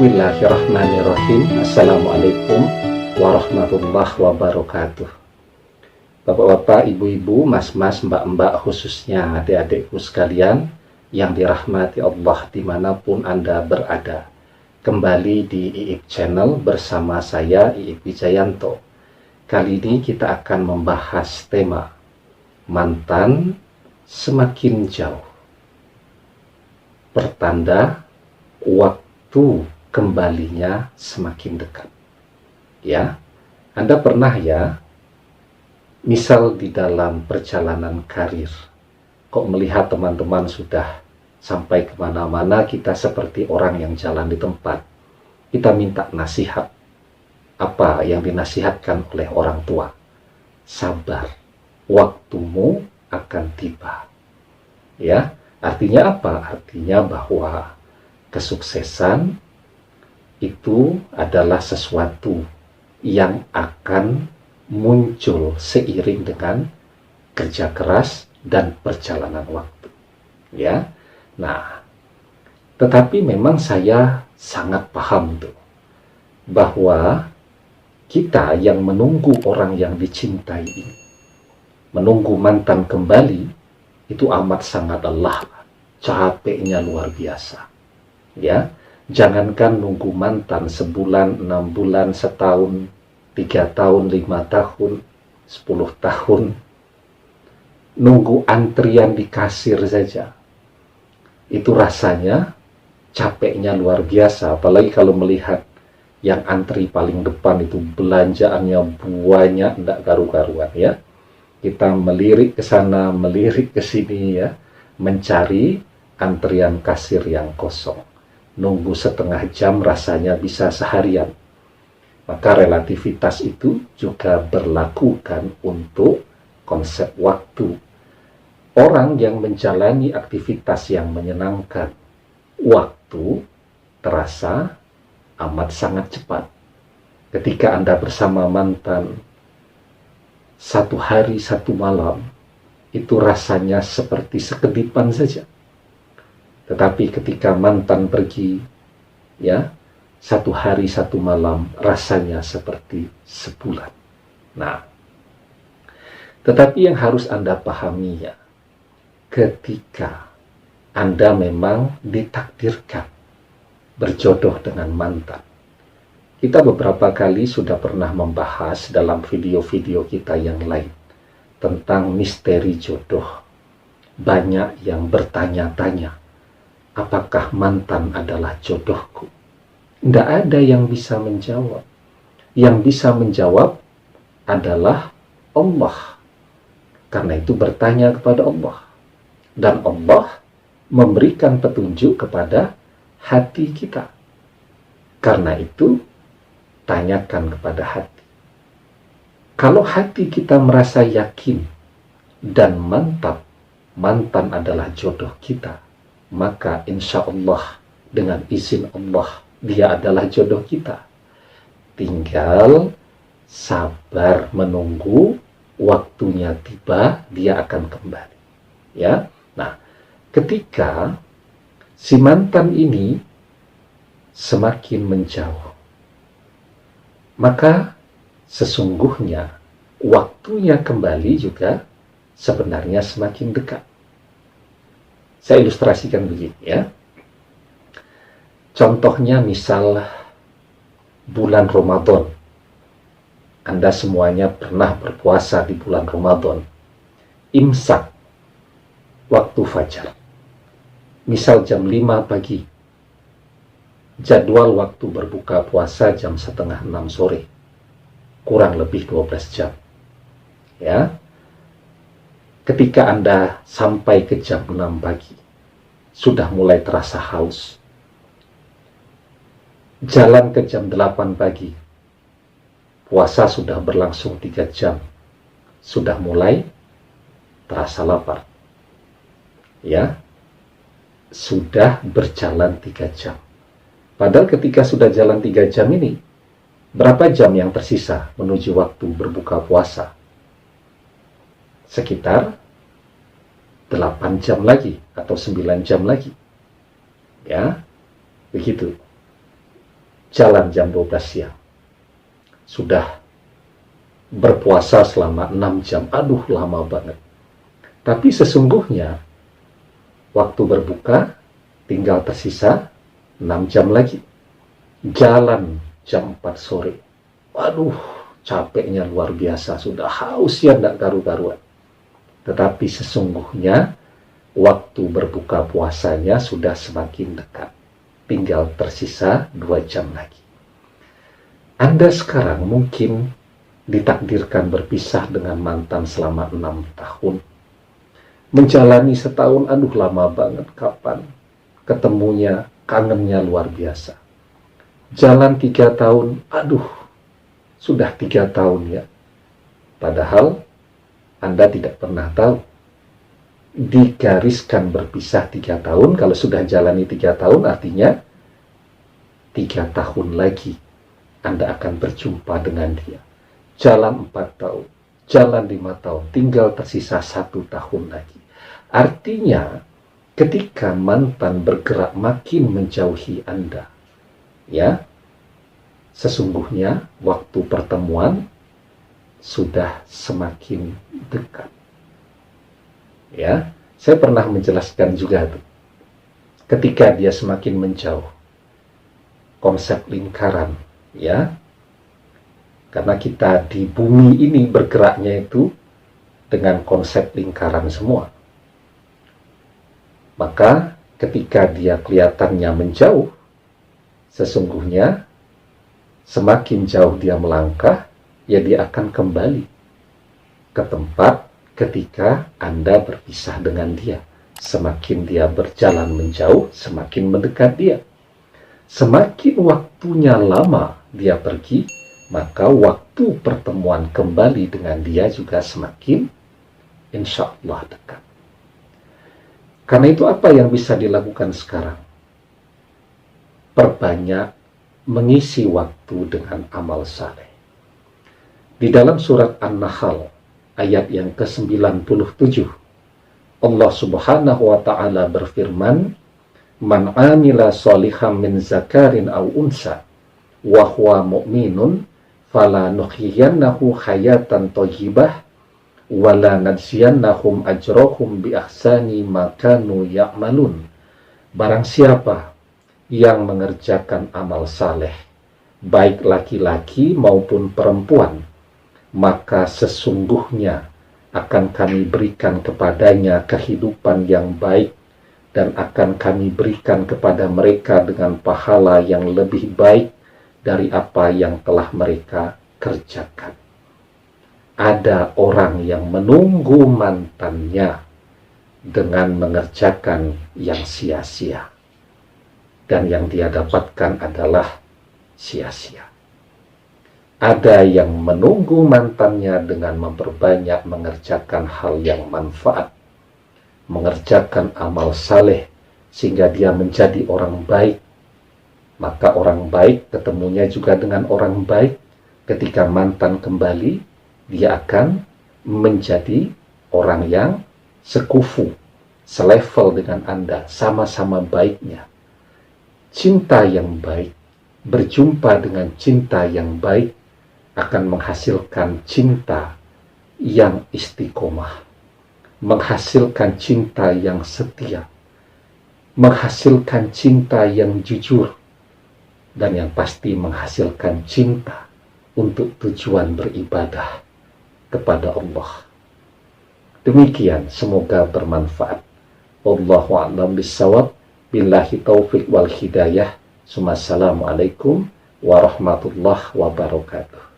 Bismillahirrahmanirrahim. Assalamualaikum warahmatullahi wabarakatuh. Bapak-bapak, ibu-ibu, mas-mas, mbak-mbak, khususnya adik-adikku sekalian yang dirahmati Allah dimanapun Anda berada. Kembali di IIP Channel bersama saya, IIP Wijayanto. Kali ini kita akan membahas tema mantan semakin jauh. Pertanda waktu kembalinya semakin dekat. Ya, Anda pernah ya, misal di dalam perjalanan karir, kok melihat teman-teman sudah sampai kemana-mana, kita seperti orang yang jalan di tempat. Kita minta nasihat. Apa yang dinasihatkan oleh orang tua? Sabar, waktumu akan tiba. Ya, artinya apa? Artinya bahwa kesuksesan itu adalah sesuatu yang akan muncul seiring dengan kerja keras dan perjalanan waktu. Ya, nah, tetapi memang saya sangat paham tuh bahwa kita yang menunggu orang yang dicintai ini, menunggu mantan kembali, itu amat sangat lelah, capeknya luar biasa. Ya, jangankan nunggu mantan sebulan, 6 bulan, setahun, 3 tahun, 5 tahun, 10 tahun, nunggu antrian di kasir saja, itu rasanya capeknya luar biasa. Apalagi kalau melihat yang antri paling depan itu belanjaannya banyak, tidak karu-karuan ya. Kita melirik ke sana, melirik ke sini ya, mencari antrian kasir yang kosong. Nunggu setengah jam rasanya bisa seharian. Maka relativitas itu juga berlakukan untuk konsep waktu. Orang yang menjalani aktivitas yang menyenangkan, waktu terasa amat sangat cepat. Ketika Anda bersama mantan, 1 hari 1 malam, itu rasanya seperti sekedipan saja. Tetapi ketika mantan pergi, ya, 1 hari 1 malam rasanya seperti sebulan. Nah, tetapi yang harus Anda pahami ya, ketika Anda memang ditakdirkan berjodoh dengan mantan. Kita beberapa kali sudah pernah membahas dalam video-video kita yang lain tentang misteri jodoh. Banyak yang bertanya-tanya, apakah mantan adalah jodohku? Tidak ada yang bisa menjawab. Yang bisa menjawab adalah Allah. Karena itu bertanya kepada Allah. Dan Allah memberikan petunjuk kepada hati kita. Karena itu, tanyakan kepada hati. Kalau hati kita merasa yakin dan mantap, mantan adalah jodoh kita, maka insya Allah dengan izin Allah dia adalah jodoh kita. Tinggal sabar menunggu waktunya tiba, dia akan kembali. Ya, nah, ketika si mantan ini semakin menjauh, maka sesungguhnya waktunya kembali juga sebenarnya semakin dekat. Saya ilustrasikan begini ya. Contohnya misal bulan Ramadan. Anda semuanya pernah berpuasa di bulan Ramadan. Imsak waktu fajar. Misal jam 5 pagi. Jadwal waktu berbuka puasa jam 5:30 sore. Kurang lebih 12 jam. Ya. Ketika Anda sampai ke jam 6 pagi, sudah mulai terasa haus. Jalan ke jam 8 pagi, puasa sudah berlangsung 3 jam, sudah mulai terasa lapar. Ya, sudah berjalan 3 jam. Padahal ketika sudah jalan 3 jam ini, berapa jam yang tersisa menuju waktu berbuka puasa? Sekitar 8 jam lagi atau 9 jam lagi. Ya, begitu. jalan jam 12 siang, sudah berpuasa selama 6 jam, aduh lama banget. Tapi sesungguhnya waktu berbuka tinggal tersisa 6 jam lagi. Jalan jam 4 sore, aduh capeknya luar biasa, sudah haus ya tidak karu-karuan. Tetapi sesungguhnya waktu berbuka puasanya sudah semakin dekat, tinggal tersisa 2 jam lagi. Anda sekarang mungkin ditakdirkan berpisah dengan mantan selama 6 tahun. Menjalani setahun, aduh lama banget, kapan ketemunya, kangennya luar biasa. Jalan 3 tahun, aduh sudah 3 tahun ya. Padahal Anda tidak pernah tahu. Digariskan berpisah 3 tahun, kalau sudah jalani 3 tahun artinya 3 tahun lagi Anda akan berjumpa dengan dia. Jalan 4 tahun, jalan 5 tahun, tinggal tersisa 1 tahun lagi. Artinya, ketika mantan bergerak makin menjauhi Anda, ya, sesungguhnya waktu pertemuan sudah semakin dekat. Ya, saya pernah menjelaskan juga tuh, ketika dia semakin menjauh, konsep lingkaran, ya, karena kita di bumi ini bergeraknya itu dengan konsep lingkaran semua. Maka ketika dia kelihatannya menjauh, sesungguhnya semakin jauh dia melangkah, ya dia akan kembali ke tempat ketika Anda berpisah dengan dia. Semakin dia berjalan menjauh, semakin mendekat dia. Semakin waktunya lama dia pergi, maka waktu pertemuan kembali dengan dia juga semakin insya Allah dekat. Karena itu apa yang bisa dilakukan sekarang? Perbanyak mengisi waktu dengan amal saleh. Di dalam surat An-Nahl ayat yang ke-97, Allah Subhanahu wa taala berfirman, "Man 'amila shalihan min zakarin aw unsa wa huwa mu'minun fala nuhyiyannahu hayatan thayyibah wa la najziyannahum ajrahum bi ahsani ma kanu ya'malun." Barang siapa yang mengerjakan amal saleh, baik laki-laki maupun perempuan, maka sesungguhnya akan kami berikan kepadanya kehidupan yang baik, dan akan kami berikan kepada mereka dengan pahala yang lebih baik dari apa yang telah mereka kerjakan. Ada orang yang menunggu mantannya dengan mengerjakan yang sia-sia, dan yang dia dapatkan adalah sia-sia. Ada yang menunggu mantannya dengan memperbanyak mengerjakan hal yang manfaat, mengerjakan amal saleh sehingga dia menjadi orang baik. Maka orang baik ketemunya juga dengan orang baik. Ketika mantan kembali, dia akan menjadi orang yang sekufu, selevel dengan Anda, sama-sama baiknya. Cinta yang baik berjumpa dengan cinta yang baik akan menghasilkan cinta yang istiqomah, menghasilkan cinta yang setia, menghasilkan cinta yang jujur, dan yang pasti menghasilkan cinta untuk tujuan beribadah kepada Allah. Demikian, semoga bermanfaat. Wallahu a'lam bishawab. Billahi taufiq wal hidayah. Assalamualaikum warahmatullahi wabarakatuh.